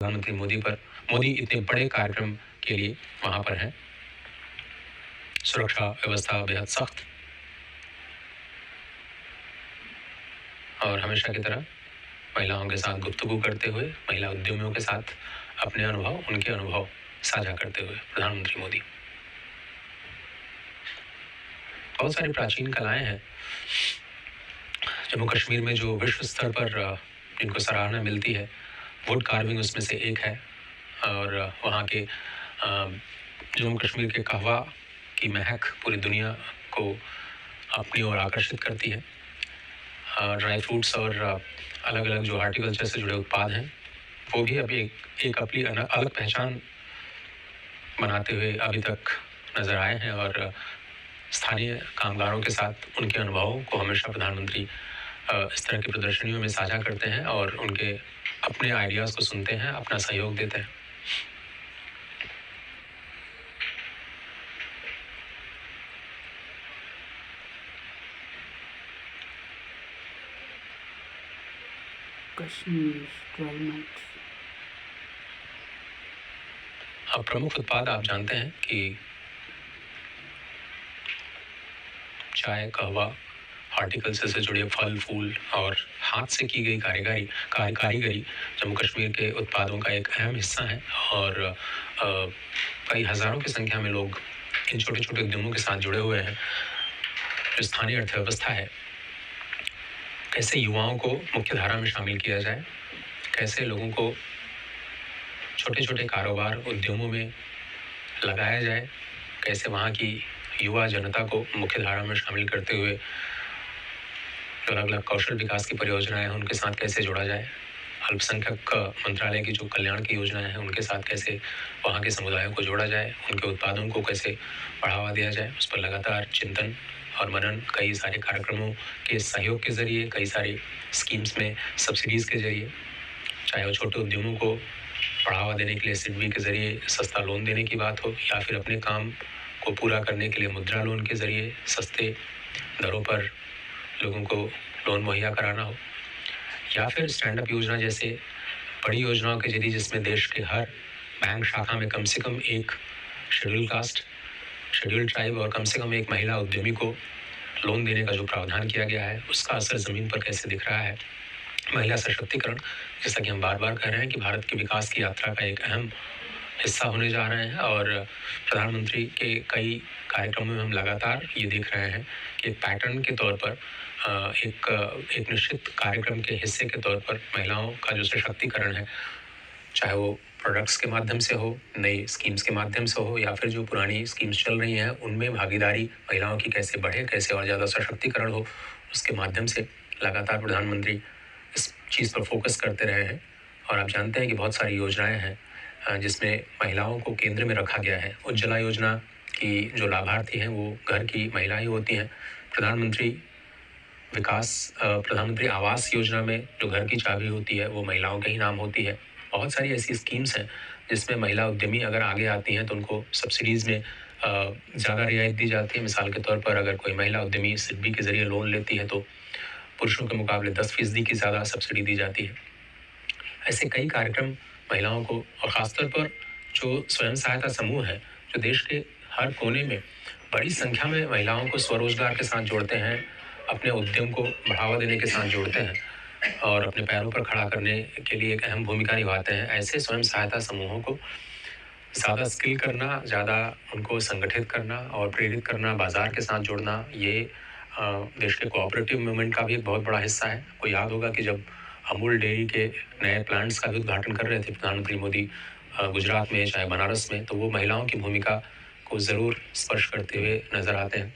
प्रधानमंत्री मोदी इतने बड़े कार्यक्रम के लिए वहाँ पर हैं। सुरक्षा व्यवस्था बेहद सख्त और हमेशा की तरह महिलाओं के साथ गुफ्तगू करते हुए, महिला उद्यमियों के साथ अपने अनुभव, उनके अनुभव साझा करते हुए प्रधानमंत्री मोदी। बहुत सारी प्राचीन कलाएं हैं जम्मू कश्मीर में जो विश्व स्तर पर जिनको सराहना मिलती है, वुड कार्विंग उसमें से एक है। और वहाँ के जम्मू कश्मीर के कहवा की महक पूरी दुनिया को अपनी ओर आकर्षित करती है। ड्राई फ्रूट्स और अलग अलग जो हार्टिकल्चर से जुड़े उत्पाद हैं, वो भी अभी एक अपनी अलग पहचान बनाते हुए अभी तक नज़र आए हैं। और स्थानीय कामगारों के साथ उनके अनुभवों को हमेशा प्रधानमंत्री इस तरह की प्रदर्शनियों में साझा करते हैं और उनके अपने आइडियाज़ को सुनते हैं, अपना सहयोग देते हैं। कश्मीर 12 मिनट्स। अब प्रमुख उत्पाद आप जानते हैं कि चाय, कहवा, हार्टिकल्चर से जुड़े फल फूल और हाथ से की गई कारीगरी जम्मू कश्मीर के उत्पादों का एक अहम हिस्सा है। और कई हज़ारों की संख्या में लोग इन छोटे छोटे उद्यमों के साथ जुड़े हुए हैं। जो स्थानीय अर्थव्यवस्था है, कैसे युवाओं को मुख्य धारा में शामिल किया जाए, कैसे लोगों को छोटे छोटे कारोबार उद्यमों में लगाया जाए, कैसे वहाँ की युवा जनता को मुख्य धारा में शामिल करते हुए जो अलग अलग कौशल विकास की परियोजनाएं हैं उनके साथ कैसे जोड़ा जाए, अल्पसंख्यक मंत्रालय की जो कल्याण की योजनाएं हैं उनके साथ कैसे वहाँ के समुदायों को जोड़ा जाए, उनके उत्पादों को कैसे बढ़ावा दिया जाए, उस पर लगातार चिंतन और मनन कई सारे कार्यक्रमों के सहयोग के ज़रिए, कई सारी स्कीम्स में सब्सिडीज़ के ज़रिए, चाहे वो छोटे उद्यमों को बढ़ावा देने के लिए सिडबी के ज़रिए सस्ता लोन देने की बात हो, या फिर अपने काम को पूरा करने के लिए मुद्रा लोन के ज़रिए सस्ते दरों पर लोगों को लोन मुहैया कराना हो, या फिर स्टैंडअप योजना जैसे बड़ी योजनाओं के जरिए जिसमें देश के हर बैंक शाखा में कम से कम एक शेड्यूल कास्ट, शेड्यूल ट्राइब और कम से कम एक महिला उद्यमी को लोन देने का जो प्रावधान किया गया है, उसका असर ज़मीन पर कैसे दिख रहा है। महिला सशक्तिकरण, जैसा कि हम बार बार कह रहे हैं कि भारत की विकास की यात्रा का एक अहम हिस्सा होने जा रहे हैं। और प्रधानमंत्री के कई कार्यक्रमों में हम लगातार ये देख रहे हैं कि पैटर्न के तौर पर एक निश्चित कार्यक्रम के हिस्से के तौर पर महिलाओं का जो सशक्तिकरण है, चाहे वो प्रोडक्ट्स के माध्यम से हो, नई स्कीम्स के माध्यम से हो, या फिर जो पुरानी स्कीम्स चल रही हैं उनमें भागीदारी महिलाओं की कैसे बढ़े, कैसे और ज़्यादा सशक्तिकरण हो, उसके माध्यम से लगातार प्रधानमंत्री इस चीज़ पर फोकस करते रहे हैं। और आप जानते हैं कि बहुत सारी योजनाएं हैं जिसमें महिलाओं को केंद्र में रखा गया है। उज्ज्वला योजना की जो लाभार्थी हैं वो घर की महिलाएं होती हैं। प्रधानमंत्री आवास योजना में जो घर की चाबी होती है वो महिलाओं के ही नाम होती है। बहुत सारी ऐसी स्कीम्स हैं जिसमें महिला उद्यमी अगर आगे आती हैं तो उनको सब्सिडीज़ में ज़्यादा रियायत दी जाती है। मिसाल के तौर पर अगर कोई महिला उद्यमी सिडबी के ज़रिए लोन लेती है तो पुरुषों के मुकाबले 10% की ज़्यादा सब्सिडी दी जाती है। ऐसे कई कार्यक्रम महिलाओं को, और ख़ासतौर पर जो स्वयं सहायता समूह हैं जो देश के हर कोने में बड़ी संख्या में महिलाओं को स्वरोजगार के साथ जोड़ते हैं, अपने उद्यम को बढ़ावा देने के साथ जोड़ते हैं और अपने पैरों पर खड़ा करने के लिए एक अहम भूमिका निभाते हैं। ऐसे स्वयं सहायता समूहों को ज़्यादा स्किल करना, ज़्यादा उनको संगठित करना और प्रेरित करना, बाज़ार के साथ जोड़ना, ये देश के कोऑपरेटिव मूवमेंट का भी एक बहुत बड़ा हिस्सा है। आपको याद होगा कि जब अमूल डेयरी के नए प्लांट्स का भी उद्घाटन कर रहे थे प्रधानमंत्री मोदी गुजरात में, चाहे बनारस में, तो वो महिलाओं की भूमिका को ज़रूर स्पर्श करते हुए नज़र आते हैं।